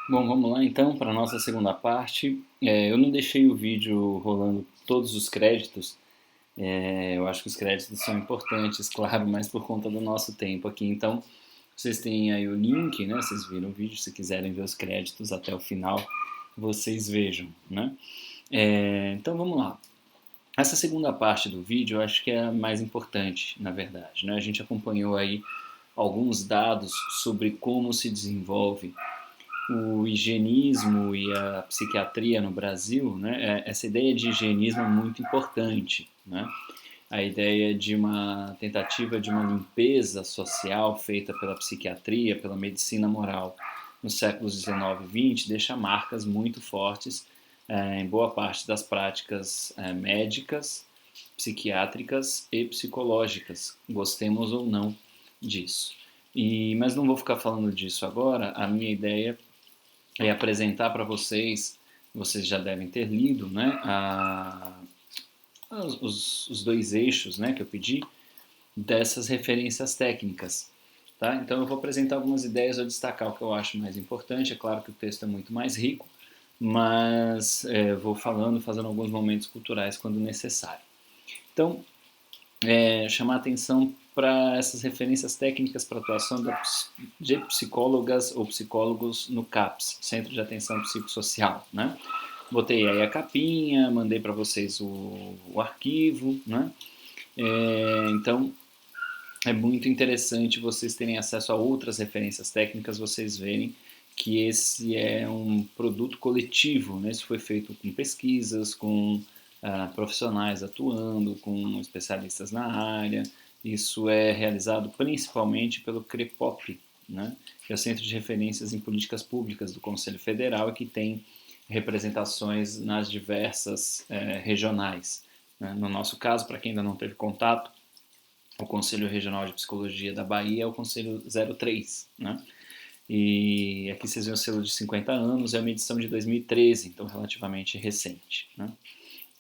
Bom, vamos lá então para a nossa segunda parte. Eu não deixei o vídeo rolando todos os créditos. Eu acho que os créditos são importantes, claro, mas por conta do nosso tempo aqui. Então, vocês têm aí o link, né? Vocês viram o vídeo, se quiserem ver os créditos até o final, vocês vejam, né? Então vamos lá. Essa segunda parte do vídeo eu acho que é a mais importante, na verdade, né? A gente acompanhou aí alguns dados sobre como se desenvolve o higienismo e a psiquiatria no Brasil, né, essa ideia de higienismo é muito importante, né? A ideia de uma tentativa de uma limpeza social feita pela psiquiatria, pela medicina moral nos séculos XIX e XX deixa marcas muito fortes em boa parte das práticas médicas, psiquiátricas e psicológicas, gostemos ou não disso. Mas não vou ficar falando disso agora, a minha ideia é apresentar para vocês, vocês já devem ter lido, né, os dois eixos, né, que eu pedi, dessas referências técnicas. Tá? Então eu vou apresentar algumas ideias, vou destacar o que eu acho mais importante, é claro que o texto é muito mais rico, mas vou falando, fazendo alguns momentos culturais quando necessário. Então, chamar atenção para essas referências técnicas para atuação de psicólogas ou psicólogos no CAPS, Centro de Atenção Psicossocial, né? Botei aí a capinha, mandei para vocês o arquivo, né? Então, é muito interessante vocês terem acesso a outras referências técnicas, vocês verem que esse é um produto coletivo, né? Isso foi feito com pesquisas, com profissionais atuando, com especialistas na área. Isso é realizado principalmente pelo CREPOP, né? Que é o Centro de Referências em Políticas Públicas do Conselho Federal e que tem representações nas diversas regionais. Né? No nosso caso, para quem ainda não teve contato, o Conselho Regional de Psicologia da Bahia é o Conselho 03, né? E aqui vocês veem o selo de 50 anos, é uma edição de 2013, então relativamente recente, né?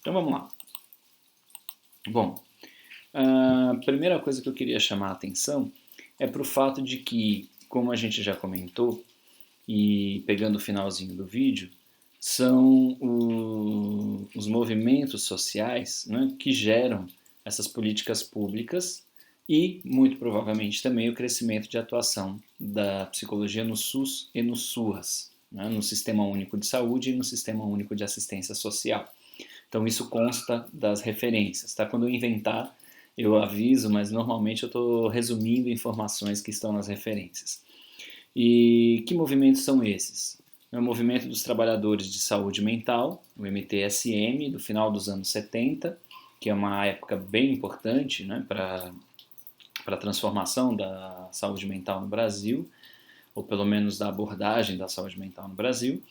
Então vamos lá. Bom, a primeira coisa que eu queria chamar a atenção é para o fato de que, como a gente já comentou, e pegando o finalzinho do vídeo, são os movimentos sociais, né, que geram essas políticas públicas e, muito provavelmente, também o crescimento de atuação da psicologia no SUS e no SUAS, né, no Sistema Único de Saúde e no Sistema Único de Assistência Social. Então, isso consta das referências. Tá? Quando eu inventar, eu aviso, mas normalmente eu estou resumindo informações que estão nas referências. E que movimentos são esses? É o movimento dos trabalhadores de saúde mental, o MTSM, do final dos anos 70, que é uma época bem importante, né, para a transformação da saúde mental no Brasil, ou pelo menos da abordagem da saúde mental no Brasil,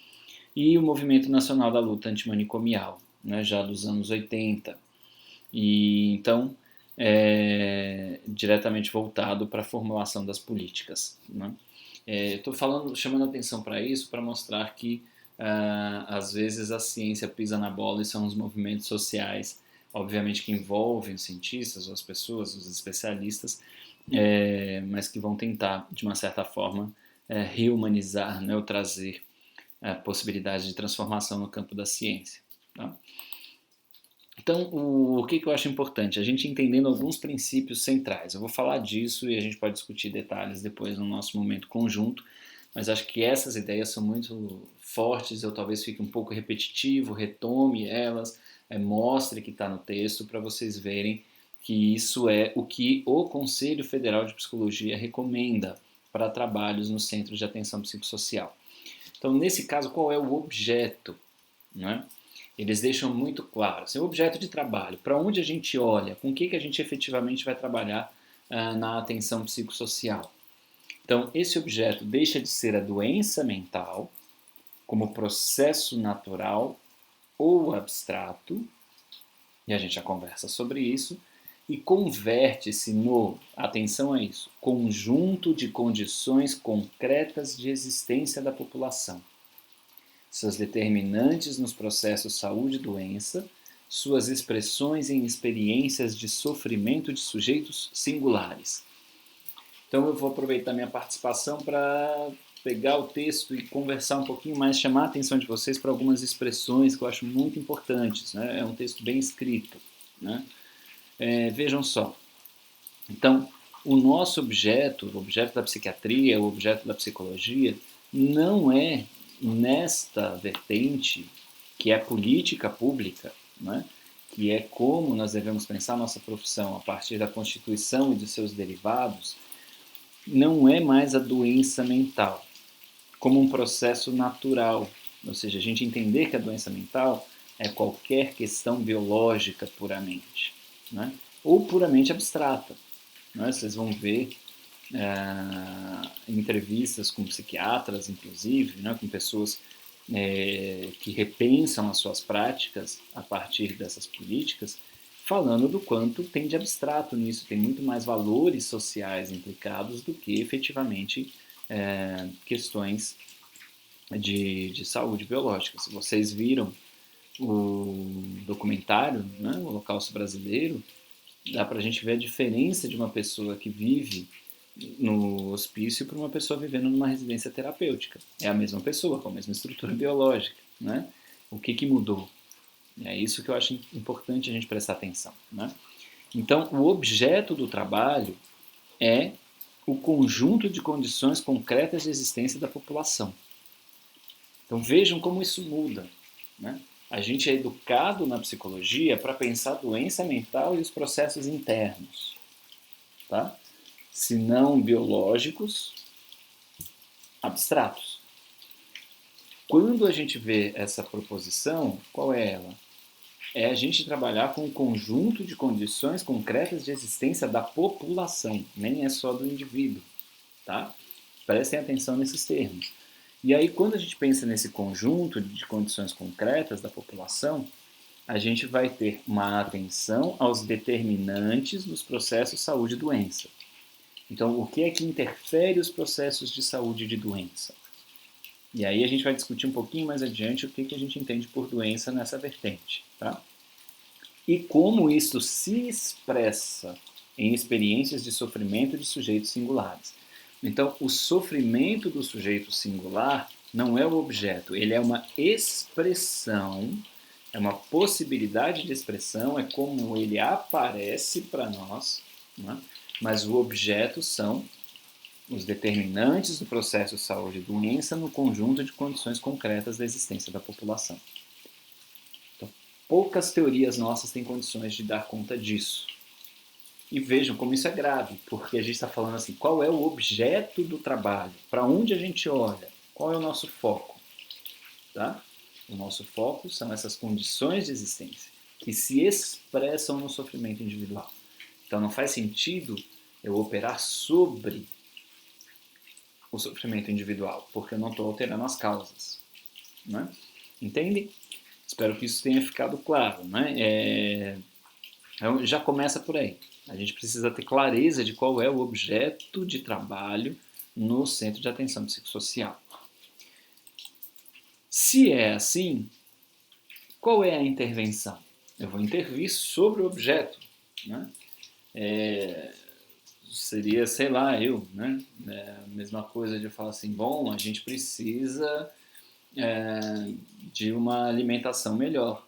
e o Movimento Nacional da Luta Antimanicomial, né, já dos anos 80. E então, diretamente voltado para a formulação das políticas. Né? Estou chamando atenção para isso para mostrar que às vezes a ciência pisa na bola e são os movimentos sociais, obviamente que envolvem os cientistas, ou as pessoas, os especialistas, mas que vão tentar, de uma certa forma, rehumanizar, né, ou trazer possibilidades de transformação no campo da ciência. Tá? Então, o que eu acho importante? A gente entendendo alguns princípios centrais. Eu vou falar disso e a gente pode discutir detalhes depois no nosso momento conjunto, mas acho que essas ideias são muito fortes. Eu talvez fique um pouco repetitivo, retome elas, mostre que está no texto para vocês verem que isso é o que o Conselho Federal de Psicologia recomenda para trabalhos no Centro de Atenção Psicossocial. Então, nesse caso, qual é o objeto? Né? Eles deixam muito claro, assim, o objeto de trabalho, para onde a gente olha, com o que a gente efetivamente vai trabalhar na atenção psicossocial. Então, esse objeto deixa de ser a doença mental como processo natural ou abstrato, e a gente já conversa sobre isso, e converte-se no, atenção a isso, conjunto de condições concretas de existência da população, seus determinantes nos processos saúde e doença, suas expressões em experiências de sofrimento de sujeitos singulares. Então eu vou aproveitar minha participação para pegar o texto e conversar um pouquinho mais, chamar a atenção de vocês para algumas expressões que eu acho muito importantes, né? É um texto bem escrito, né? Vejam só. Então, o nosso objeto, o objeto da psiquiatria, o objeto da psicologia, não é nesta vertente que é política pública, né? Que é como nós devemos pensar nossa profissão a partir da Constituição e de seus derivados, não é mais a doença mental como um processo natural, ou seja, a gente entender que a doença mental é qualquer questão biológica puramente, né? Ou puramente abstrata. Né? Vocês vão ver entrevistas com psiquiatras, inclusive, né? Com pessoas que repensam as suas práticas a partir dessas políticas, falando do quanto tem de abstrato nisso, tem muito mais valores sociais implicados do que efetivamente questões de saúde biológica. Se vocês viram o documentário, né, o Holocausto Brasileiro, dá para a gente ver a diferença de uma pessoa que vive no hospício para uma pessoa vivendo numa residência terapêutica. É a mesma pessoa, com a mesma estrutura biológica. Né? O que mudou? É isso que eu acho importante a gente prestar atenção. Né? Então, o objeto do trabalho é o conjunto de condições concretas de existência da população. Então vejam como isso muda. Né? A gente é educado na psicologia para pensar a doença mental e os processos internos, tá? Se não biológicos, abstratos. Quando a gente vê essa proposição, qual é ela? É a gente trabalhar com um conjunto de condições concretas de existência da população, nem é só do indivíduo, tá? Prestem atenção nesses termos. E aí, quando a gente pensa nesse conjunto de condições concretas da população, a gente vai ter uma atenção aos determinantes dos processos saúde e doença. Então, o que é que interfere os processos de saúde e de doença? E aí a gente vai discutir um pouquinho mais adiante o que a gente entende por doença nessa vertente. Tá? E como isso se expressa em experiências de sofrimento de sujeitos singulares. Então, o sofrimento do sujeito singular não é o objeto, ele é uma expressão, é uma possibilidade de expressão, é como ele aparece para nós, né? Mas o objeto são os determinantes do processo de saúde e doença no conjunto de condições concretas da existência da população. Então, poucas teorias nossas têm condições de dar conta disso. E vejam como isso é grave, porque a gente está falando assim, qual é o objeto do trabalho? Para onde a gente olha? Qual é o nosso foco? Tá? O nosso foco são essas condições de existência que se expressam no sofrimento individual. Então não faz sentido eu operar sobre o sofrimento individual, porque eu não estou alterando as causas. Né? Entende? Espero que isso tenha ficado claro. Né? Então, já começa por aí. A gente precisa ter clareza de qual é o objeto de trabalho no Centro de Atenção Psicossocial. Se é assim, qual é a intervenção? Eu vou intervir sobre o objeto. Né? Seria, sei lá, né? A mesma coisa de eu falar assim, bom, a gente precisa de uma alimentação melhor.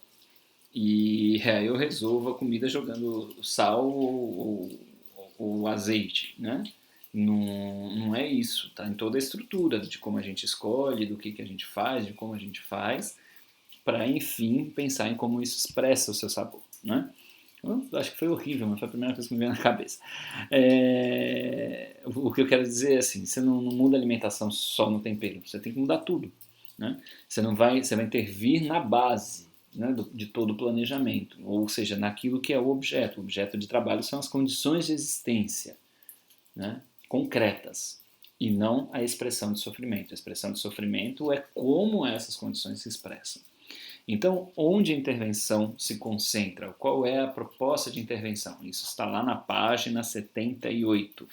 E aí eu resolvo a comida jogando sal ou azeite, né? Não é isso, tá? Em toda a estrutura de como a gente escolhe, do que a gente faz, de como a gente faz, para enfim pensar em como isso expressa o seu sabor, né? Eu acho que foi horrível, mas foi a primeira coisa que me veio na cabeça. O que eu quero dizer é assim, você não muda a alimentação só no tempero, você tem que mudar tudo, né? Você vai intervir na base, né, de todo o planejamento, ou seja, naquilo que é o objeto. O objeto de trabalho são as condições de existência, né, concretas, e não a expressão de sofrimento. A expressão de sofrimento é como essas condições se expressam. Então, onde a intervenção se concentra? Qual é a proposta de intervenção? Isso está lá na página 78.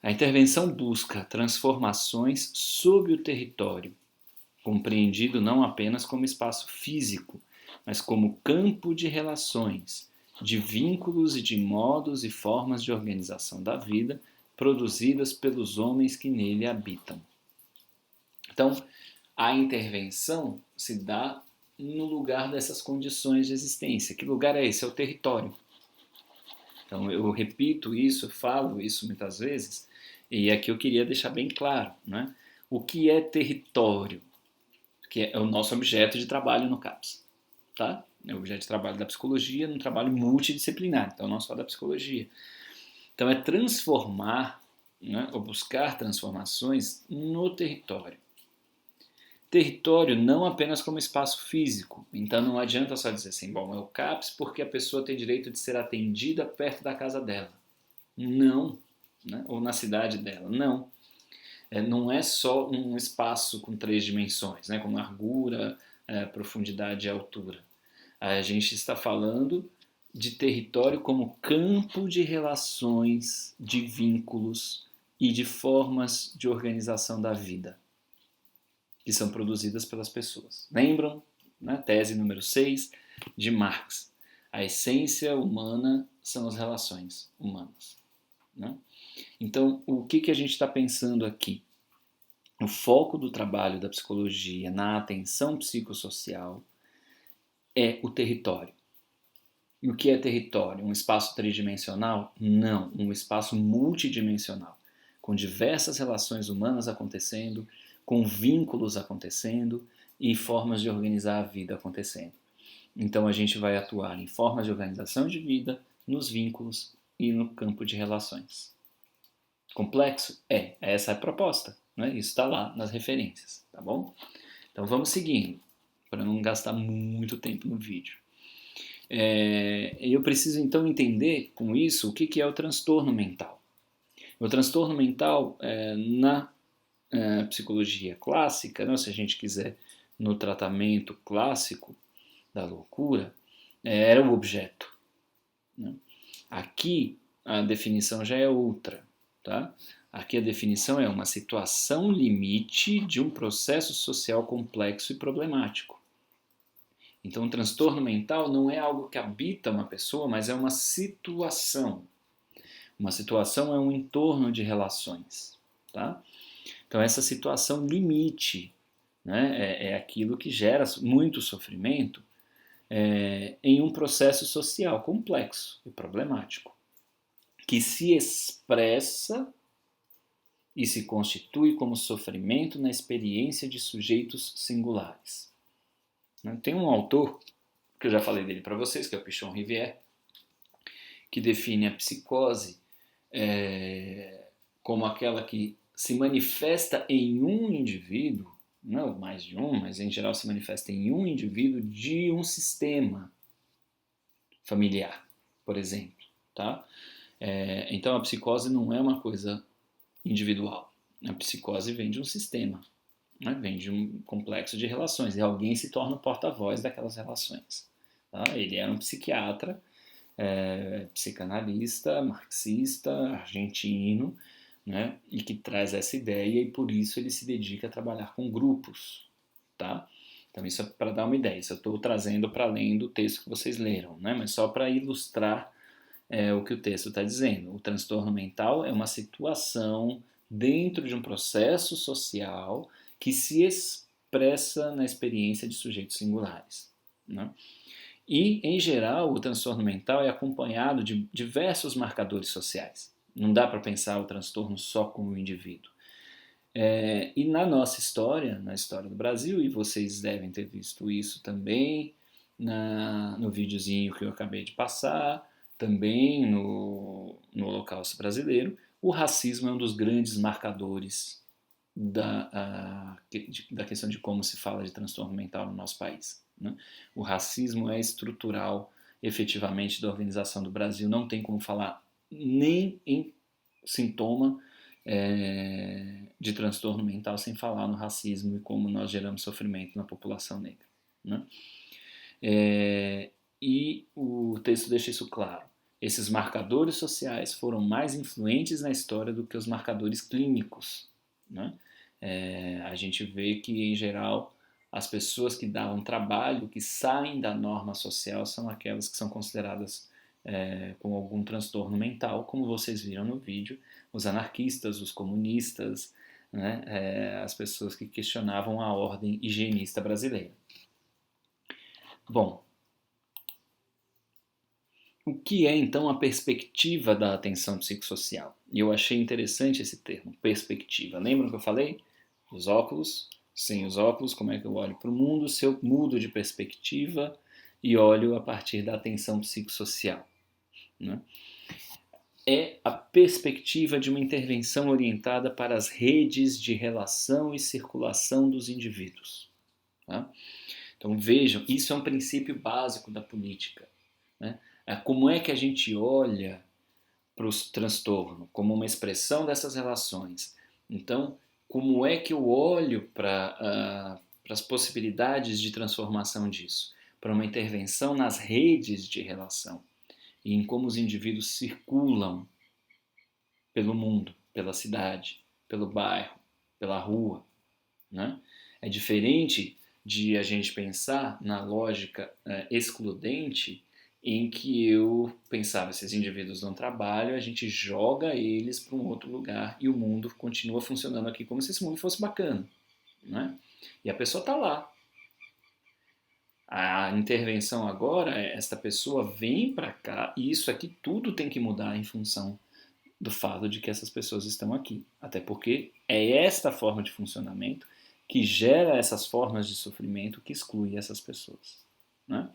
A intervenção busca transformações sob o território, compreendido não apenas como espaço físico, mas como campo de relações, de vínculos e de modos e formas de organização da vida produzidas pelos homens que nele habitam. Então, a intervenção se dá no lugar dessas condições de existência. Que lugar é esse? É o território. Então, eu repito isso, falo isso muitas vezes, e aqui eu queria deixar bem claro, né? O que é território? Que é o nosso objeto de trabalho no CAPS, tá? É o objeto de trabalho da psicologia num trabalho multidisciplinar, então não só da psicologia. Então é transformar, né, ou buscar transformações no território. Território não apenas como espaço físico, então não adianta só dizer assim, bom, é o CAPS porque a pessoa tem direito de ser atendida perto da casa dela. Não, né? Ou na cidade dela, não. Não é só um espaço com 3 dimensões, né, com largura, profundidade e altura. A gente está falando de território como campo de relações, de vínculos e de formas de organização da vida que são produzidas pelas pessoas. Lembram? Né? Tese número 6 de Marx. A essência humana são as relações humanas. Né? Então, o que a gente está pensando aqui? O foco do trabalho da psicologia na atenção psicossocial é o território. E o que é território? Um espaço tridimensional? Não, um espaço multidimensional, com diversas relações humanas acontecendo, com vínculos acontecendo e formas de organizar a vida acontecendo. Então a gente vai atuar em formas de organização de vida, nos vínculos e no campo de relações. Complexo? Essa é a proposta, né? Isso está lá nas referências, tá bom? Então vamos seguindo, para não gastar muito tempo no vídeo. Eu preciso então entender com isso o que é o transtorno mental. O transtorno mental, na psicologia clássica, né, se a gente quiser no tratamento clássico da loucura, era o objeto. Né? Aqui a definição já é outra. Tá? Aqui a definição é uma situação limite de um processo social complexo e problemático. Então, o transtorno mental não é algo que habita uma pessoa, mas é uma situação. Uma situação é um entorno de relações. Tá? Então, essa situação limite, né, é aquilo que gera muito sofrimento em um processo social complexo e problemático, que se expressa e se constitui como sofrimento na experiência de sujeitos singulares. Tem um autor, que eu já falei dele para vocês, que é o Pichon Rivière, que define a psicose como aquela que se manifesta em um indivíduo, não mais de um, mas em geral se manifesta em um indivíduo de um sistema familiar, por exemplo. Tá? Então a psicose não é uma coisa individual. A psicose vem de um sistema, né? Vem de um complexo de relações, e alguém se torna o porta-voz daquelas relações. Tá? Ele era um psiquiatra, psicanalista, marxista, argentino, né? E que traz essa ideia, e por isso ele se dedica a trabalhar com grupos. Tá? Então isso é para dar uma ideia, isso eu estou trazendo para além do texto que vocês leram, né? Mas só para ilustrar o que o texto está dizendo. O transtorno mental é uma situação dentro de um processo social que se expressa na experiência de sujeitos singulares. Né? E, em geral, o transtorno mental é acompanhado de diversos marcadores sociais. Não dá para pensar o transtorno só como um indivíduo. E na nossa história, na história do Brasil, e vocês devem ter visto isso também no videozinho que eu acabei de passar, também no Holocausto Brasileiro, o racismo é um dos grandes marcadores da questão de como se fala de transtorno mental no nosso país. Né? O racismo é estrutural, efetivamente, da organização do Brasil. Não tem como falar nem em sintoma de transtorno mental sem falar no racismo e como nós geramos sofrimento na população negra. Né? E o texto deixa isso claro. Esses marcadores sociais foram mais influentes na história do que os marcadores clínicos. Né? A gente vê que, em geral, as pessoas que davam trabalho, que saem da norma social, são aquelas que são consideradas com algum transtorno mental, como vocês viram no vídeo, os anarquistas, os comunistas, né, as pessoas que questionavam a ordem higienista brasileira. Bom, o que é então a perspectiva da atenção psicossocial? E eu achei interessante esse termo, perspectiva. Lembram que eu falei? Os óculos, sem os óculos, como é que eu olho para o mundo se eu mudo de perspectiva e olho a partir da atenção psicossocial, né? É a perspectiva de uma intervenção orientada para as redes de relação e circulação dos indivíduos. Tá? Então vejam, isso é um princípio básico da política, né? Como é que a gente olha para o transtorno? Como uma expressão dessas relações. Então, como é que eu olho para as possibilidades de transformação disso? Para uma intervenção nas redes de relação e em como os indivíduos circulam pelo mundo, pela cidade, pelo bairro, pela rua, né? É diferente de a gente pensar na lógica excludente em que eu pensava, esses indivíduos não trabalham, a gente joga eles para um outro lugar e o mundo continua funcionando aqui como se esse mundo fosse bacana, né? E a pessoa está lá. A intervenção agora é esta pessoa vem para cá e isso aqui tudo tem que mudar em função do fato de que essas pessoas estão aqui. Até porque é esta forma de funcionamento que gera essas formas de sofrimento que exclui essas pessoas, né?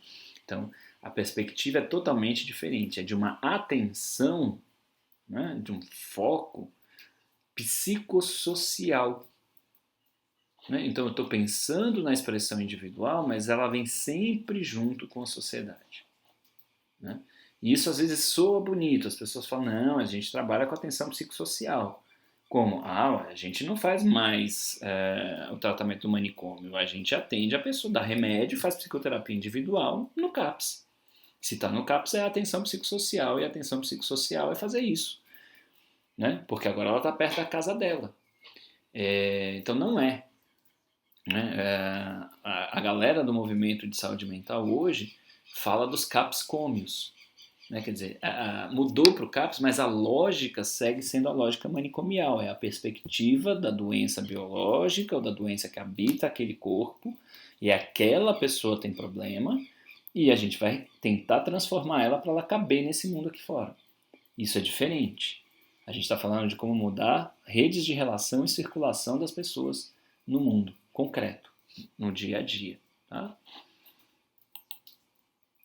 Então, a perspectiva é totalmente diferente. É de uma atenção, né, de um foco psicossocial, né? Então, eu estou pensando na expressão individual, mas ela vem sempre junto com a sociedade, né? E isso às vezes soa bonito, as pessoas falam, não, a gente trabalha com atenção psicossocial. Como? Ah, a gente não faz mais o tratamento do manicômio, a gente atende a pessoa, dá remédio, faz psicoterapia individual no CAPS. Se está no CAPS é a atenção psicossocial, e a atenção psicossocial é fazer isso, né? Porque agora ela está perto da casa dela. Então não é. Né? A galera do movimento de saúde mental hoje fala dos CAPS cômios. Né? Quer dizer, mudou para o CAPS, mas a lógica segue sendo a lógica manicomial. É a perspectiva da doença biológica ou da doença que habita aquele corpo, e aquela pessoa tem problema, e a gente vai tentar transformar ela para ela caber nesse mundo aqui fora. Isso é diferente. A gente está falando de como mudar redes de relação e circulação das pessoas no mundo concreto, no dia a dia. Tá?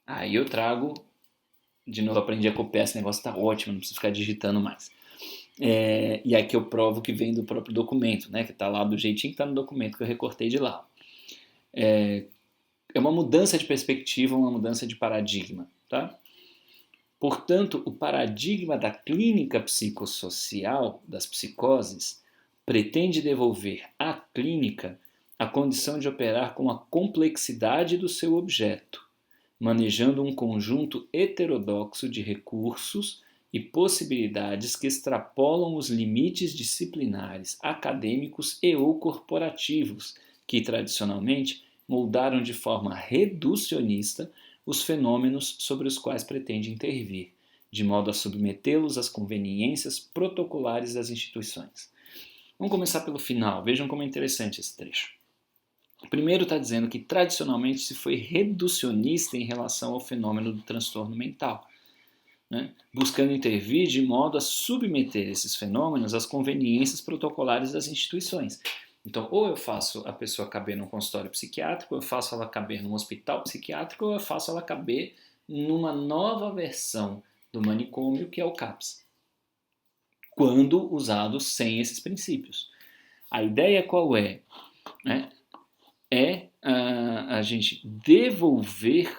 Aí eu trago, de novo, aprendi a copiar, esse negócio está ótimo, não preciso ficar digitando mais. E aqui eu provo que vem do próprio documento, né, que está lá do jeitinho que está no documento que eu recortei de lá. É uma mudança de perspectiva, uma mudança de paradigma. Tá? Portanto, o paradigma da clínica psicossocial, das psicoses, pretende devolver à clínica a condição de operar com a complexidade do seu objeto, manejando um conjunto heterodoxo de recursos e possibilidades que extrapolam os limites disciplinares, acadêmicos e ou corporativos, que tradicionalmente moldaram de forma reducionista os fenômenos sobre os quais pretende intervir, de modo a submetê-los às conveniências protocolares das instituições. Vamos começar pelo final, vejam como é interessante esse trecho. Primeiro está dizendo que tradicionalmente se foi reducionista em relação ao fenômeno do transtorno mental, né? Buscando intervir de modo a submeter esses fenômenos às conveniências protocolares das instituições. Então, ou eu faço a pessoa caber num consultório psiquiátrico, ou eu faço ela caber num hospital psiquiátrico, ou eu faço ela caber numa nova versão do manicômio, que é o CAPS, quando usado sem esses princípios. A ideia qual é? A gente devolver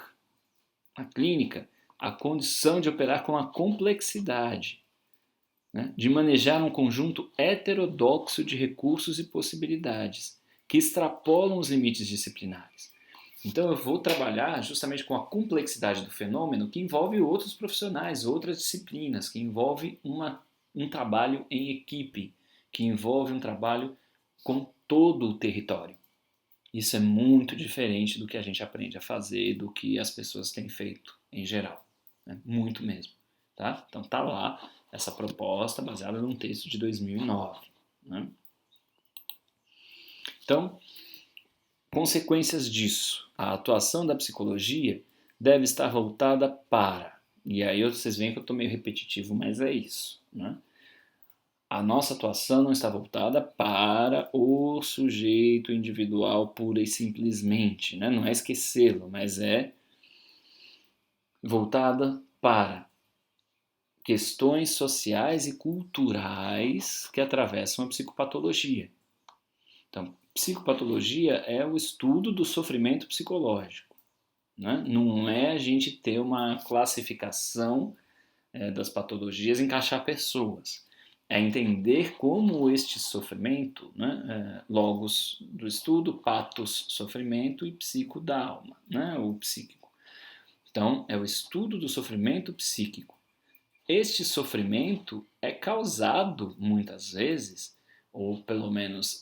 à clínica a condição de operar com a complexidade, né? De manejar um conjunto heterodoxo de recursos e possibilidades que extrapolam os limites disciplinares. Então eu vou trabalhar justamente com a complexidade do fenômeno que envolve outros profissionais, outras disciplinas, que envolve um trabalho em equipe, que envolve um trabalho com todo o território. Isso é muito diferente do que a gente aprende a fazer, do que as pessoas têm feito em geral. Né? Muito mesmo. Tá? Então tá lá. essa proposta baseada num texto de 2009. Né? Então, consequências disso. A atuação da psicologia deve estar voltada para, e aí vocês veem que eu estou meio repetitivo, mas é isso. Né? A nossa atuação não está voltada para o sujeito individual pura e simplesmente. Né? Não é esquecê-lo, mas é voltada para questões sociais e culturais que atravessam a psicopatologia. Então, psicopatologia é o estudo do sofrimento psicológico. Né? Não é a gente ter uma classificação das patologias, encaixar pessoas. É entender como este sofrimento, né, logos do estudo, patos, sofrimento e psico da alma, né, o psíquico. Então, é o estudo do sofrimento psíquico. Este sofrimento é causado, muitas vezes, ou pelo menos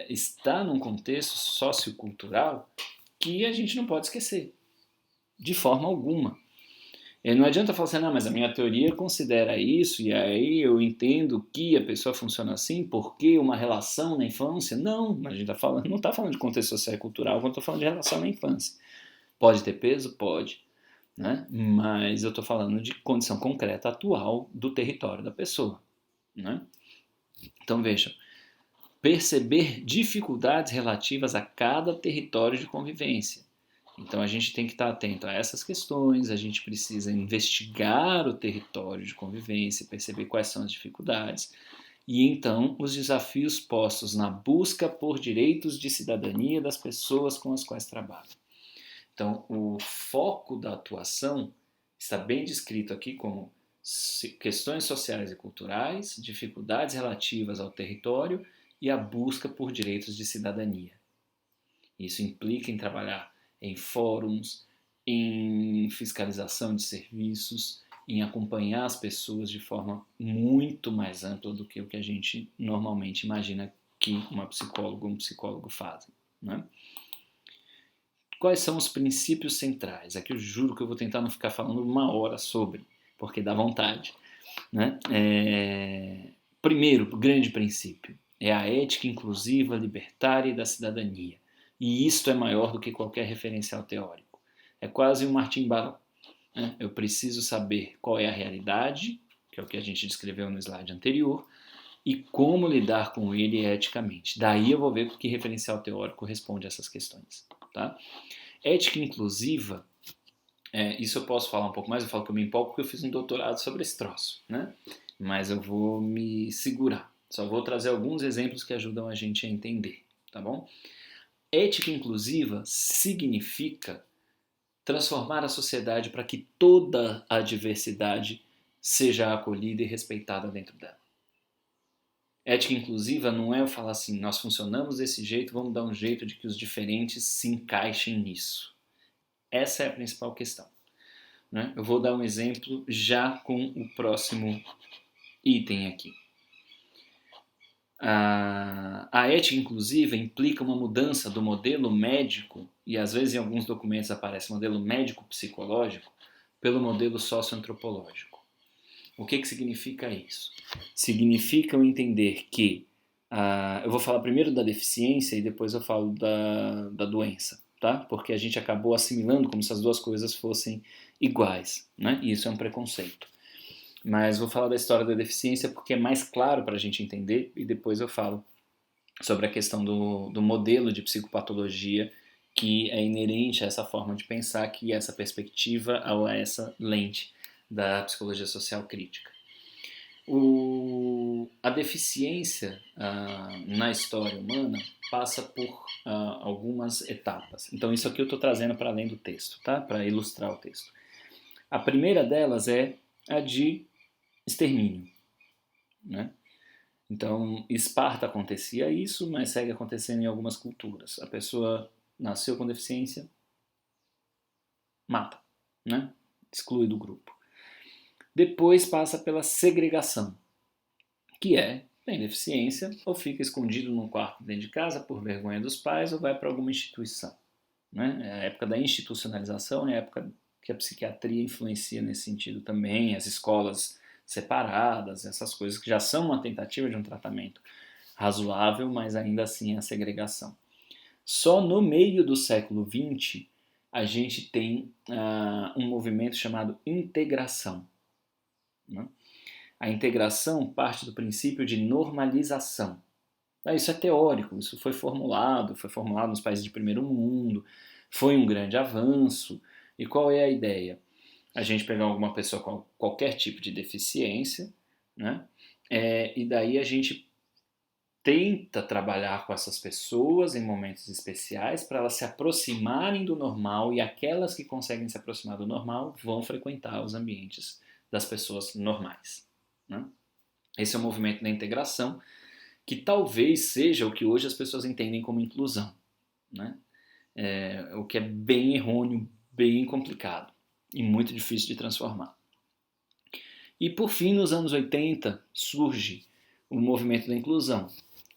está num contexto sociocultural que a gente não pode esquecer, de forma alguma. E não adianta falar assim, não, mas a minha teoria considera isso, e aí eu entendo que a pessoa funciona assim, porque uma relação na infância. Não, a gente não está falando de contexto social e cultural, quando estou falando de relação na infância. Pode ter peso? Pode. Né? Mas eu estou falando de condição concreta atual do território da pessoa. Né? Então vejam, perceber dificuldades relativas a cada território de convivência. Então a gente tem que estar atento a essas questões, a gente precisa investigar o território de convivência, perceber quais são as dificuldades e então os desafios postos na busca por direitos de cidadania das pessoas com as quais trabalham. Então o foco da atuação está bem descrito aqui como questões sociais e culturais, dificuldades relativas ao território e a busca por direitos de cidadania. Isso implica em trabalhar em fóruns, em fiscalização de serviços, em acompanhar as pessoas de forma muito mais ampla do que o que a gente normalmente imagina que uma psicóloga ou um psicólogo fazem. Né? Quais são os princípios centrais? Aqui eu juro que eu vou tentar não ficar falando 1 hora sobre, porque dá vontade. Né? Primeiro, grande princípio, é a ética inclusiva, libertária e da cidadania. E isto é maior do que qualquer referencial teórico. É quase um Martin Barron. Né? Eu preciso saber qual é a realidade, que é o que a gente descreveu no slide anterior, e como lidar com ele eticamente. Daí eu vou ver que referencial teórico responde a essas questões. Tá? Ética inclusiva, isso eu posso falar um pouco mais, eu falo que eu me empolgo porque eu fiz um doutorado sobre esse troço, né? Mas eu vou me segurar. Só vou trazer alguns exemplos que ajudam a gente a entender, tá bom? Ética inclusiva significa transformar a sociedade para que toda a diversidade seja acolhida e respeitada dentro dela. Ética inclusiva não é eu falar assim, nós funcionamos desse jeito, vamos dar um jeito de que os diferentes se encaixem nisso. Essa é a principal questão. Né? Eu vou dar um exemplo já com o próximo item aqui. A ética inclusiva implica uma mudança do modelo médico, e às vezes em alguns documentos aparece modelo médico-psicológico, pelo modelo socioantropológico. O que significa isso? Significa eu entender que, eu vou falar primeiro da deficiência e depois eu falo da doença, tá? Porque a gente acabou assimilando como se as duas coisas fossem iguais, né? E isso é um preconceito. Mas vou falar da história da deficiência porque é mais claro para a gente entender e depois eu falo sobre a questão do modelo de psicopatologia que é inerente a essa forma de pensar, que é essa perspectiva ou a essa lente da psicologia social crítica. A deficiência na história humana passa por algumas etapas. Então isso aqui eu estou trazendo para além do texto, tá? Para ilustrar o texto. A primeira delas é a de extermínio. Né? Então, Esparta acontecia isso, mas segue acontecendo em algumas culturas. A pessoa nasceu com deficiência, mata, né? Exclui do grupo. Depois passa pela segregação, que tem deficiência, ou fica escondido num quarto dentro de casa por vergonha dos pais, ou vai para alguma instituição. Né? É a época da institucionalização, é a época que a psiquiatria influencia nesse sentido também, as escolas separadas, essas coisas que já são uma tentativa de um tratamento razoável, mas ainda assim a segregação. Só no meio do século XX a gente tem um movimento chamado integração, né? A integração parte do princípio de normalização. Isso é teórico, isso foi formulado nos países de primeiro mundo, foi um grande avanço. E qual é a ideia? A gente pegar alguma pessoa com qualquer tipo de deficiência, né? E daí a gente tenta trabalhar com essas pessoas em momentos especiais para elas se aproximarem do normal, e aquelas que conseguem se aproximar do normal vão frequentar os ambientes das pessoas normais, né? Esse é o movimento da integração, que talvez seja o que hoje as pessoas entendem como inclusão, né? O que é bem errôneo, bem complicado e muito difícil de transformar. E por fim, nos anos 80, surge o movimento da inclusão,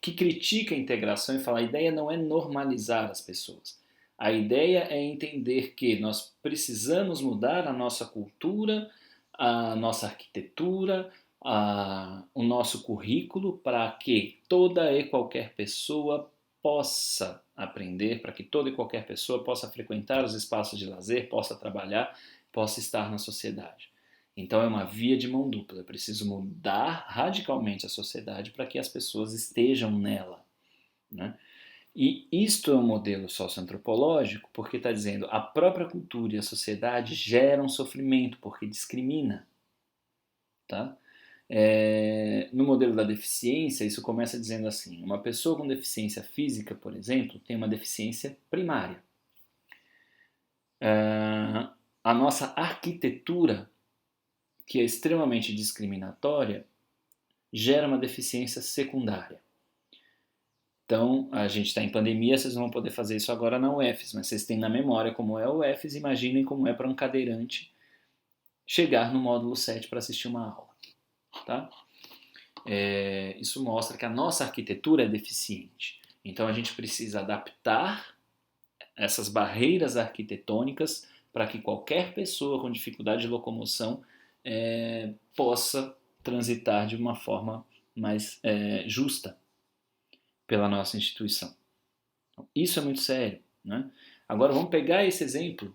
que critica a integração e fala: a ideia não é normalizar as pessoas. A ideia é entender que nós precisamos mudar a nossa cultura, a nossa arquitetura, o nosso currículo para que toda e qualquer pessoa possa aprender, para que toda e qualquer pessoa possa frequentar os espaços de lazer, possa trabalhar, possa estar na sociedade. Então é uma via de mão dupla. Eu preciso mudar radicalmente a sociedade para que as pessoas estejam nela, né? E isto é um modelo socioantropológico porque está dizendo a própria cultura e a sociedade geram sofrimento porque discrimina, tá? No modelo da deficiência, isso começa dizendo assim: uma pessoa com deficiência física, por exemplo, tem uma deficiência primária. A nossa arquitetura, que é extremamente discriminatória, gera uma deficiência secundária. Então, a gente está em pandemia, vocês não vão poder fazer isso agora na UFES, mas vocês têm na memória como é a UFES, imaginem como é para um cadeirante chegar no módulo 7 para assistir uma aula, tá? Isso mostra que a nossa arquitetura é deficiente. Então, a gente precisa adaptar essas barreiras arquitetônicas para que qualquer pessoa com dificuldade de locomoção possa transitar de uma forma mais justa pela nossa instituição. Isso é muito sério, né? Agora vamos pegar esse exemplo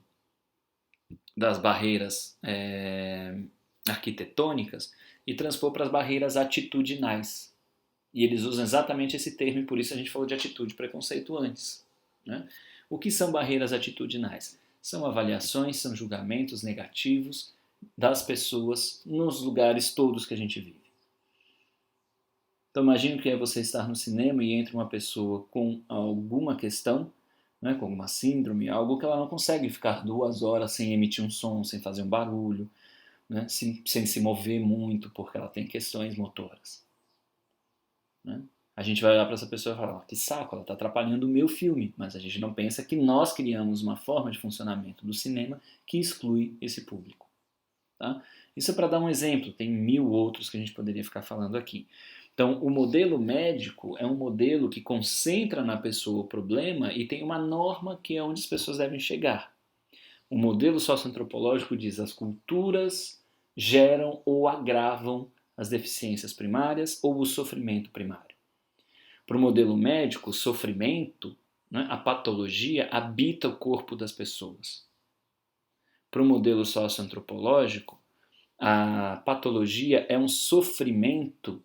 das barreiras arquitetônicas e transpor para as barreiras atitudinais. E eles usam exatamente esse termo, e por isso a gente falou de atitude e preconceito antes, né? O que são barreiras atitudinais? São avaliações, são julgamentos negativos das pessoas nos lugares todos que a gente vive. Então imagine que é você estar no cinema e entra uma pessoa com alguma questão, né, com alguma síndrome, algo que ela não consegue ficar 2 horas sem emitir um som, sem fazer um barulho, né, sem se mover muito porque ela tem questões motoras, né? A gente vai olhar para essa pessoa e falar: que saco, ela está atrapalhando o meu filme. Mas a gente não pensa que nós criamos uma forma de funcionamento do cinema que exclui esse público, tá? Isso é para dar um exemplo, tem 1000 outros que a gente poderia ficar falando aqui. Então, o modelo médico é um modelo que concentra na pessoa o problema e tem uma norma que é onde as pessoas devem chegar. O modelo socioantropológico diz: as culturas geram ou agravam as deficiências primárias ou o sofrimento primário. Para o modelo médico, o sofrimento, né, a patologia, habita o corpo das pessoas. Para o modelo socioantropológico, a patologia é um sofrimento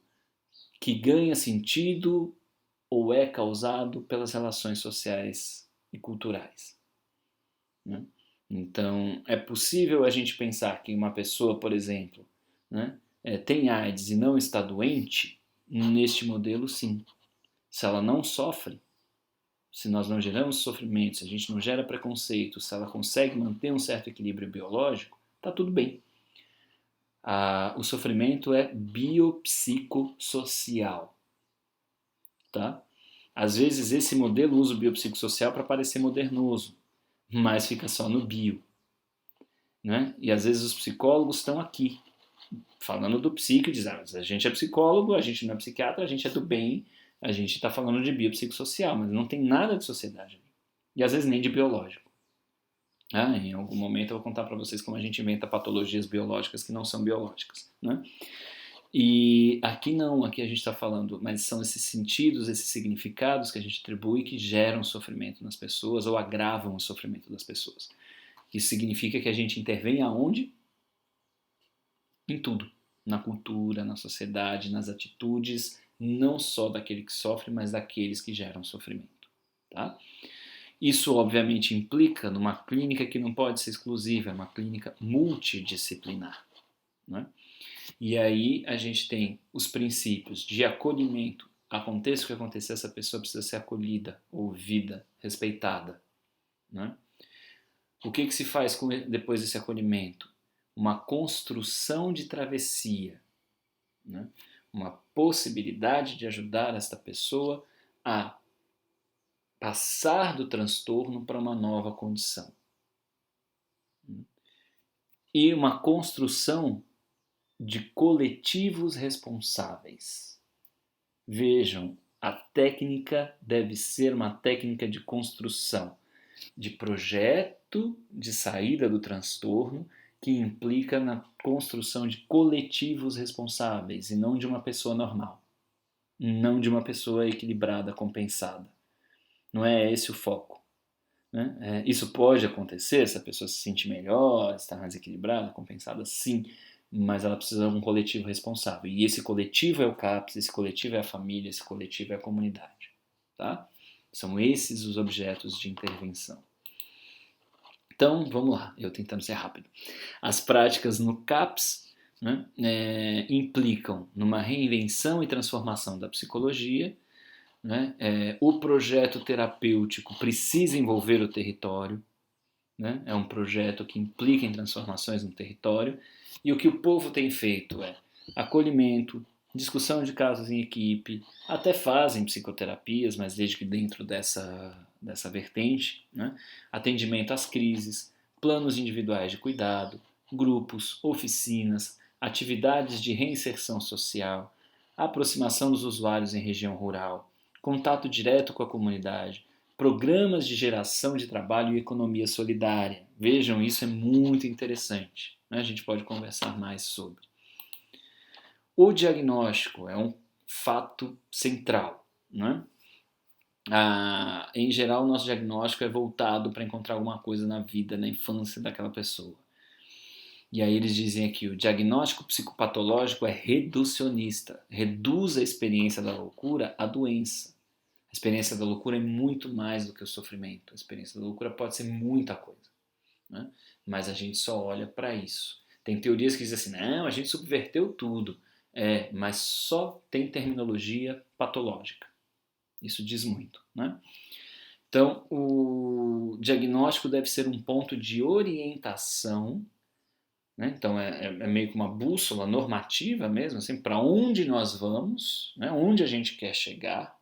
que ganha sentido ou é causado pelas relações sociais e culturais, né? Então, é possível a gente pensar que uma pessoa, por exemplo, né, tem AIDS e não está doente? Neste modelo, sim. Se ela não sofre, se nós não geramos sofrimento, se a gente não gera preconceito, se ela consegue manter um certo equilíbrio biológico, está tudo bem. O sofrimento é biopsicossocial, tá? Às vezes esse modelo usa o biopsicossocial para parecer modernoso, mas fica só no bio, né? E às vezes os psicólogos estão aqui, falando do psico, e dizem: a gente é psicólogo, a gente não é psiquiatra, a gente é do bem, a gente está falando de biopsicossocial, mas não tem nada de sociedade. E às vezes nem de biológico. Em algum momento eu vou contar para vocês como a gente inventa patologias biológicas que não são biológicas, né? E aqui não, aqui a gente está falando, mas são esses sentidos, esses significados que a gente atribui que geram sofrimento nas pessoas ou agravam o sofrimento das pessoas. Isso significa que a gente intervém aonde? Em tudo. Na cultura, na sociedade, nas atitudes, não só daquele que sofre, mas daqueles que geram sofrimento. Tá? Isso, obviamente, implica numa clínica que não pode ser exclusiva, é uma clínica multidisciplinar. Né? E aí a gente tem os princípios de acolhimento. Aconteça o que acontecer, essa pessoa precisa ser acolhida, ouvida, respeitada. Né? O que se faz depois desse acolhimento? Uma construção de travessia, né? Uma possibilidade de ajudar esta pessoa a passar do transtorno para uma nova condição. E uma construção de coletivos responsáveis. Vejam, a técnica deve ser uma técnica de construção, de projeto de saída do transtorno, que implica na construção de coletivos responsáveis e não de uma pessoa normal, não de uma pessoa equilibrada, compensada. Não é esse o foco. Né? Isso pode acontecer se a pessoa se sentir melhor, estar mais equilibrada, compensada, sim, mas ela precisa de um coletivo responsável. E esse coletivo é o CAPS, esse coletivo é a família, esse coletivo é a comunidade. Tá? São esses os objetos de intervenção. Então, vamos lá, eu tentando ser rápido. As práticas no CAPS, né, implicam numa reinvenção e transformação da psicologia. Né? O projeto terapêutico precisa envolver o território. Né? É um projeto que implica em transformações no território. E o que o povo tem feito é acolhimento, discussão de casos em equipe, até fazem psicoterapias, mas desde que dentro dessa vertente, né? Atendimento às crises, planos individuais de cuidado, grupos, oficinas, atividades de reinserção social, aproximação dos usuários em região rural, contato direto com a comunidade, programas de geração de trabalho e economia solidária. Vejam, isso é muito interessante. Né? A gente pode conversar mais sobre. O diagnóstico é um fato central. Né? Em geral, o nosso diagnóstico é voltado para encontrar alguma coisa na vida, na infância daquela pessoa. E aí eles dizem aqui, o diagnóstico psicopatológico é reducionista, reduz a experiência da loucura à doença. A experiência da loucura é muito mais do que o sofrimento. A experiência da loucura pode ser muita coisa. Né? Mas a gente só olha para isso. Tem teorias que dizem assim, não, a gente subverteu tudo. Mas só tem terminologia patológica. Isso diz muito. Né? Então, o diagnóstico deve ser um ponto de orientação. Né? Então, é meio que uma bússola normativa mesmo, assim, para onde nós vamos, né? Onde a gente quer chegar,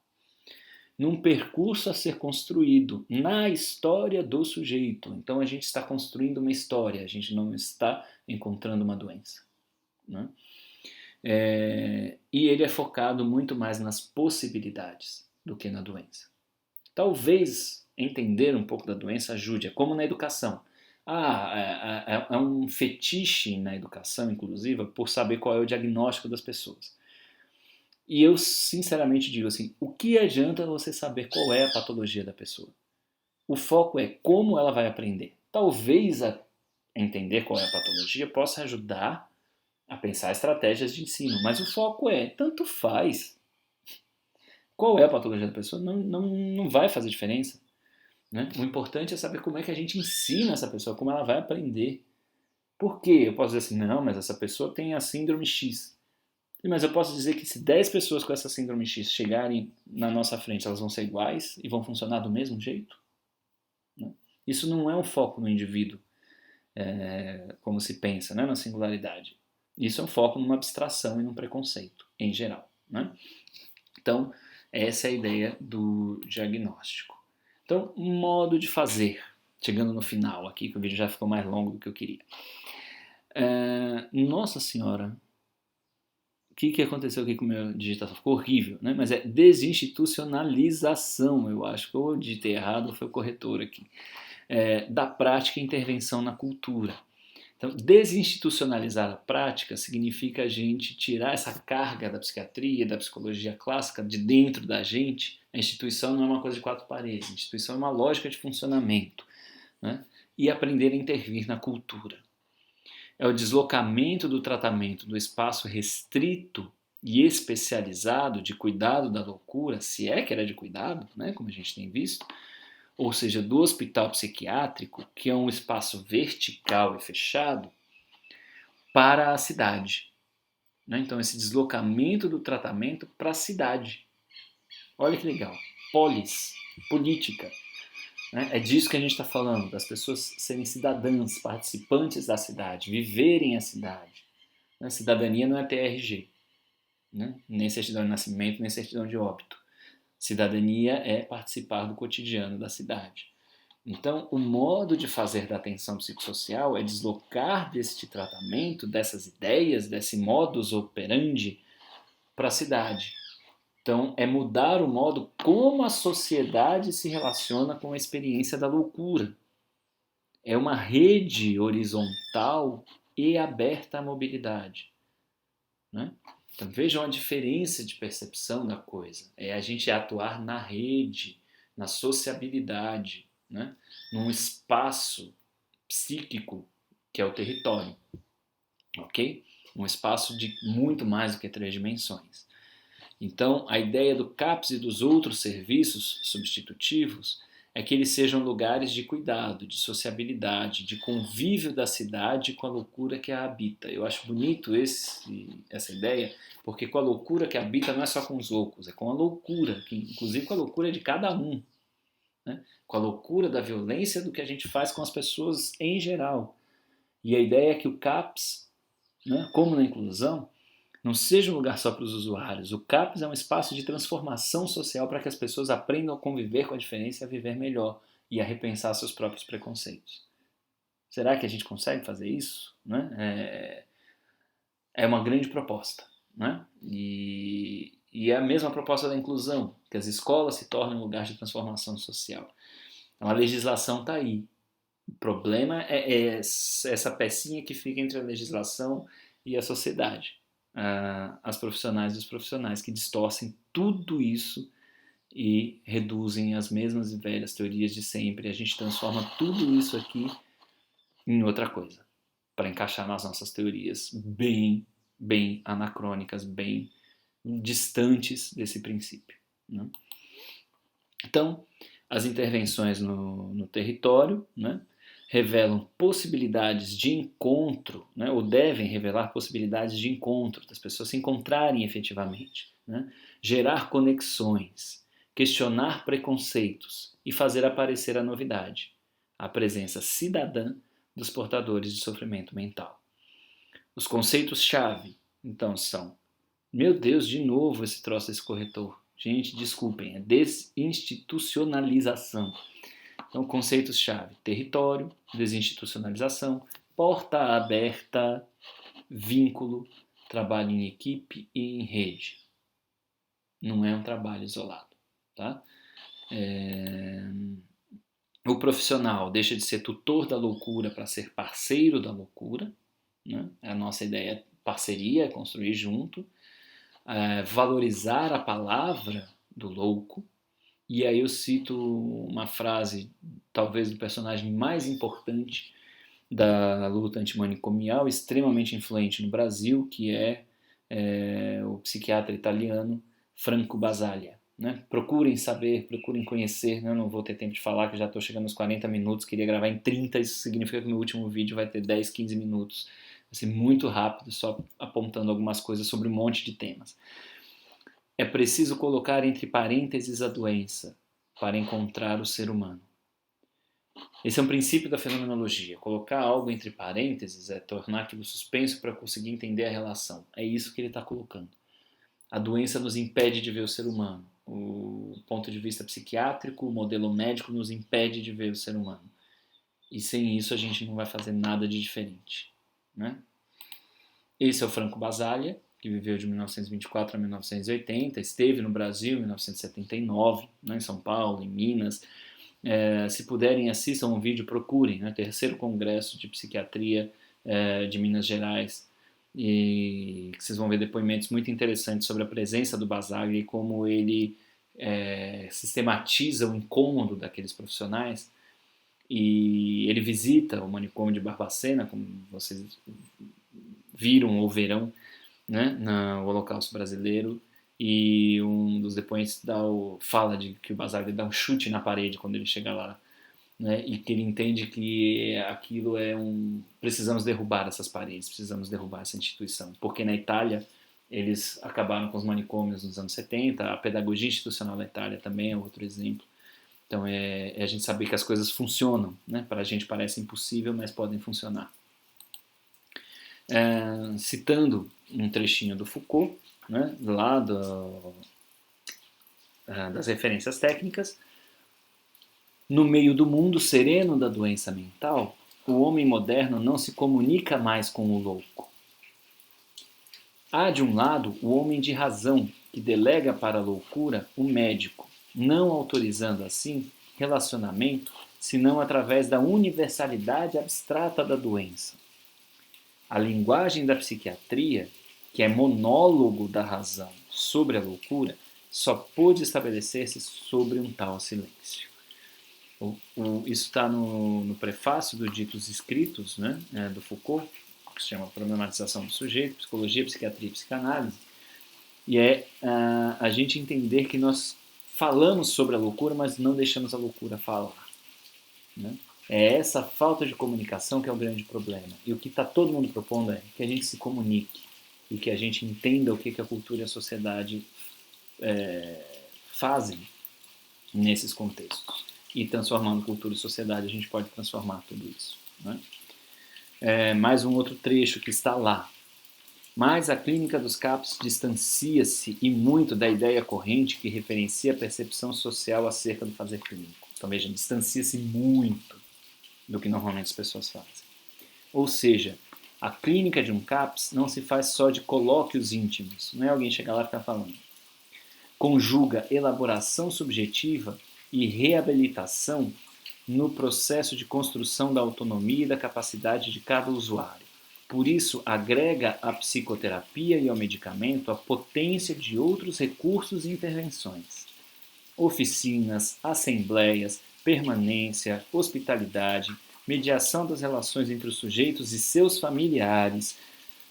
num percurso a ser construído na história do sujeito. Então a gente está construindo uma história, a gente não está encontrando uma doença. Né? E ele é focado muito mais nas possibilidades do que na doença. Talvez entender um pouco da doença ajude, é como na educação. É um fetiche na educação inclusiva por saber qual é o diagnóstico das pessoas. E eu sinceramente digo assim, o que adianta você saber qual é a patologia da pessoa? O foco é como ela vai aprender. Talvez entender qual é a patologia possa ajudar a pensar estratégias de ensino, mas o foco tanto faz. Qual é a patologia da pessoa? Não vai fazer diferença. Né? O importante é saber como é que a gente ensina essa pessoa, como ela vai aprender. Por quê? Eu posso dizer assim, não, mas essa pessoa tem a síndrome X. Mas eu posso dizer que se 10 pessoas com essa síndrome X chegarem na nossa frente, elas vão ser iguais e vão funcionar do mesmo jeito? Né? Isso não é um foco no indivíduo, como se pensa, né, na singularidade. Isso é um foco numa abstração e num preconceito, em geral. Né? Então, essa é a ideia do diagnóstico. Então, modo de fazer. Chegando no final aqui, que o vídeo já ficou mais longo do que eu queria. Nossa Senhora... O que aconteceu aqui com a minha digitação? Ficou horrível, né? Mas é desinstitucionalização, eu acho. Ou eu digitei errado ou foi o corretor aqui. da prática e intervenção na cultura. Então, desinstitucionalizar a prática significa a gente tirar essa carga da psiquiatria, da psicologia clássica de dentro da gente. A instituição não é uma coisa de quatro paredes, a instituição é uma lógica de funcionamento, né? E aprender a intervir na cultura. É o deslocamento do tratamento do espaço restrito e especializado de cuidado da loucura, se é que era de cuidado, né, como a gente tem visto, ou seja, do hospital psiquiátrico, que é um espaço vertical e fechado, para a cidade. Né? Então, esse deslocamento do tratamento para a cidade. Olha que legal. Polis, política. Né? É disso que a gente está falando, das pessoas serem cidadãs, participantes da cidade, viverem a cidade. Né? Cidadania não é TRG, né? Nem certidão de nascimento, nem certidão de óbito. Cidadania é participar do cotidiano da cidade. Então, o modo de fazer da atenção psicossocial é deslocar deste tratamento, dessas ideias, desse modus operandi para a cidade. Então, é mudar o modo como a sociedade se relaciona com a experiência da loucura. É uma rede horizontal e aberta à mobilidade. Né? Então, vejam a diferença de percepção da coisa. É a gente atuar na rede, na sociabilidade, né? Num espaço psíquico que é o território, ok? Um espaço de muito mais do que três dimensões. Então, a ideia do CAPS e dos outros serviços substitutivos é que eles sejam lugares de cuidado, de sociabilidade, de convívio da cidade com a loucura que a habita. Eu acho bonito essa ideia, porque com a loucura que habita não é só com os loucos, é com a loucura, que, inclusive com a loucura de cada um. Né? Com a loucura da violência do que a gente faz com as pessoas em geral. E a ideia é que o CAPS, né, como na inclusão, não seja um lugar só para os usuários. O CAPS é um espaço de transformação social para que as pessoas aprendam a conviver com a diferença e a viver melhor e a repensar seus próprios preconceitos. Será que a gente consegue fazer isso? Né? É uma grande proposta. Né? E é a mesma proposta da inclusão, que as escolas se tornem um lugar de transformação social. Então, a legislação está aí. O problema é essa pecinha que fica entre a legislação e a sociedade. As profissionais e os profissionais que distorcem tudo isso e reduzem as mesmas e velhas teorias de sempre. A gente transforma tudo isso aqui em outra coisa, para encaixar nas nossas teorias bem anacrônicas, bem distantes desse princípio. Né? Então, as intervenções no território, né, revelam possibilidades de encontro, né, ou devem revelar possibilidades de encontro, das pessoas se encontrarem efetivamente, né, gerar conexões, questionar preconceitos e fazer aparecer a novidade, a presença cidadã dos portadores de sofrimento mental. Os conceitos-chave, então, são: meu Deus, de novo esse troço desse corretor. Gente, desculpem, é desinstitucionalização. Então, conceitos-chave: território, desinstitucionalização, porta aberta, vínculo, trabalho em equipe e em rede. Não é um trabalho isolado. Tá? O profissional deixa de ser tutor da loucura para ser parceiro da loucura. Né? A nossa ideia é parceria, é construir junto. Valorizar a palavra do louco. E aí eu cito uma frase, talvez do personagem mais importante da luta antimanicomial, extremamente influente no Brasil, que é o psiquiatra italiano Franco Basaglia. Né? Procurem saber, procurem conhecer, né? Eu não vou ter tempo de falar, que já estou chegando aos 40 minutos, queria gravar em 30, isso significa que o meu último vídeo vai ter 10, 15 minutos. Vai ser muito rápido, só apontando algumas coisas sobre um monte de temas. É preciso colocar entre parênteses a doença para encontrar o ser humano. Esse é um princípio da fenomenologia. Colocar algo entre parênteses é tornar aquilo suspenso para conseguir entender a relação. É isso que ele está colocando. A doença nos impede de ver o ser humano. O ponto de vista psiquiátrico, o modelo médico nos impede de ver o ser humano. E sem isso a gente não vai fazer nada de diferente. Né? Esse é o Franco Basaglia, que viveu de 1924 a 1980, esteve no Brasil em 1979, né, em São Paulo, em Minas, Se puderem, assistam um vídeo, procurem, né? Terceiro Congresso de Psiquiatria de Minas Gerais, e vocês vão ver depoimentos muito interessantes sobre a presença do Basaglia e como ele sistematiza o incômodo daqueles profissionais. E ele visita o manicômio de Barbacena, como vocês viram ou verão, né, no Holocausto Brasileiro, e um dos depoentes fala de que o Basaglia dá um chute na parede quando ele chega lá, né, e que ele entende que aquilo precisamos derrubar essas paredes, precisamos derrubar essa instituição, porque na Itália eles acabaram com os manicômios nos anos 70, a pedagogia institucional da Itália também é outro exemplo. Então é a gente saber que as coisas funcionam, né? Para a gente parece impossível, mas podem funcionar. Citando um trechinho do Foucault, né? Lá das referências técnicas, no meio do mundo sereno da doença mental, o homem moderno não se comunica mais com o louco. Há, de um lado, o homem de razão, que delega para a loucura o médico, não autorizando, assim, relacionamento, senão através da universalidade abstrata da doença. A linguagem da psiquiatria, que é monólogo da razão sobre a loucura, só pôde estabelecer-se sobre um tal silêncio. Isso está no prefácio do Ditos Escritos, né, do Foucault, que se chama Problematização do Sujeito, Psicologia, Psiquiatria e Psicanálise, e a gente entender que nós falamos sobre a loucura, mas não deixamos a loucura falar. Né? É essa falta de comunicação que é o grande problema. E o que está todo mundo propondo é que a gente se comunique e que a gente entenda o que a cultura e a sociedade fazem nesses contextos. E transformando cultura e sociedade, a gente pode transformar tudo isso. Né? Mais um outro trecho que está lá. Mas a clínica dos CAPs distancia-se e muito da ideia corrente que referencia a percepção social acerca do fazer clínico. Então veja, distancia-se muito do que normalmente as pessoas fazem. Ou seja, a clínica de um CAPS não se faz só de colóquios íntimos, não é alguém chegar lá e ficar falando. Conjuga elaboração subjetiva e reabilitação no processo de construção da autonomia e da capacidade de cada usuário. Por isso, agrega à psicoterapia e ao medicamento a potência de outros recursos e intervenções. Oficinas, assembleias, permanência, hospitalidade, mediação das relações entre os sujeitos e seus familiares,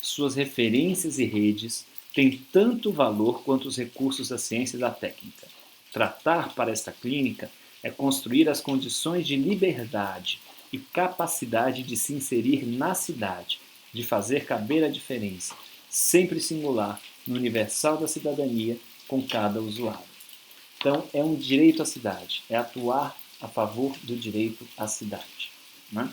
suas referências e redes, têm tanto valor quanto os recursos da ciência e da técnica. Tratar para esta clínica é construir as condições de liberdade e capacidade de se inserir na cidade, de fazer caber a diferença, sempre singular, no universal da cidadania com cada usuário. Então, é um direito à cidade, é atuar a favor do direito à cidade. Né?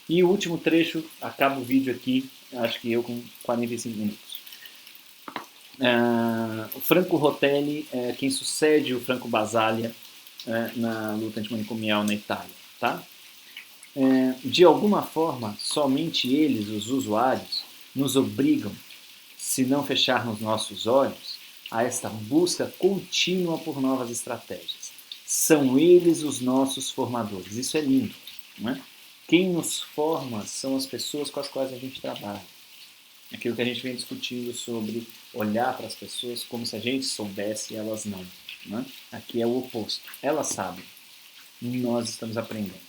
E o último trecho, acaba o vídeo aqui, acho que eu com 45 minutos. O Franco Rotelli é quem sucede o Franco Basaglia na luta antimanicomial na Itália. Tá? De alguma forma, somente eles, os usuários, nos obrigam, se não fecharmos nossos olhos, a esta busca contínua por novas estratégias. São eles os nossos formadores. Isso é lindo. Né? Quem nos forma são as pessoas com as quais a gente trabalha. Aquilo que a gente vem discutindo sobre olhar para as pessoas como se a gente soubesse e elas não. Né? Aqui é o oposto. Elas sabem. Nós estamos aprendendo.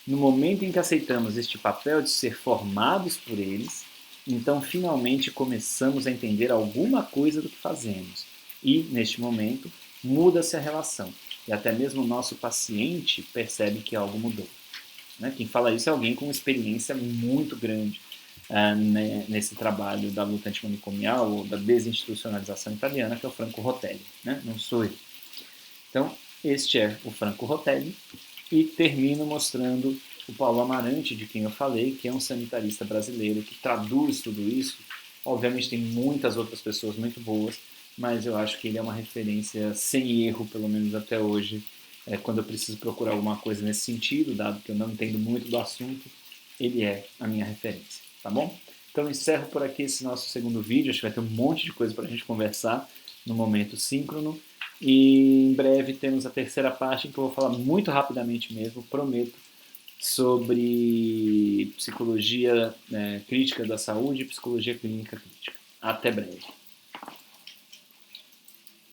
No momento em que aceitamos este papel de ser formados por eles, então finalmente começamos a entender alguma coisa do que fazemos. E, neste momento, muda-se a relação. E até mesmo o nosso paciente percebe que algo mudou. Né? Quem fala isso é alguém com uma experiência muito grande nesse trabalho da luta antimanicomial ou da desinstitucionalização italiana, que é o Franco Rotelli. Né? Não sou eu. Então, este é o Franco Rotelli. E termino mostrando o Paulo Amarante, de quem eu falei, que é um sanitarista brasileiro que traduz tudo isso. Obviamente tem muitas outras pessoas muito boas, mas eu acho que ele é uma referência sem erro, pelo menos até hoje, quando eu preciso procurar alguma coisa nesse sentido, dado que eu não entendo muito do assunto, ele é a minha referência, tá bom? Então eu encerro por aqui esse nosso segundo vídeo, acho que vai ter um monte de coisa para a gente conversar no momento síncrono. E em breve temos a terceira parte, em que eu vou falar muito rapidamente mesmo, prometo, sobre psicologia crítica da saúde e psicologia clínica crítica. Até breve.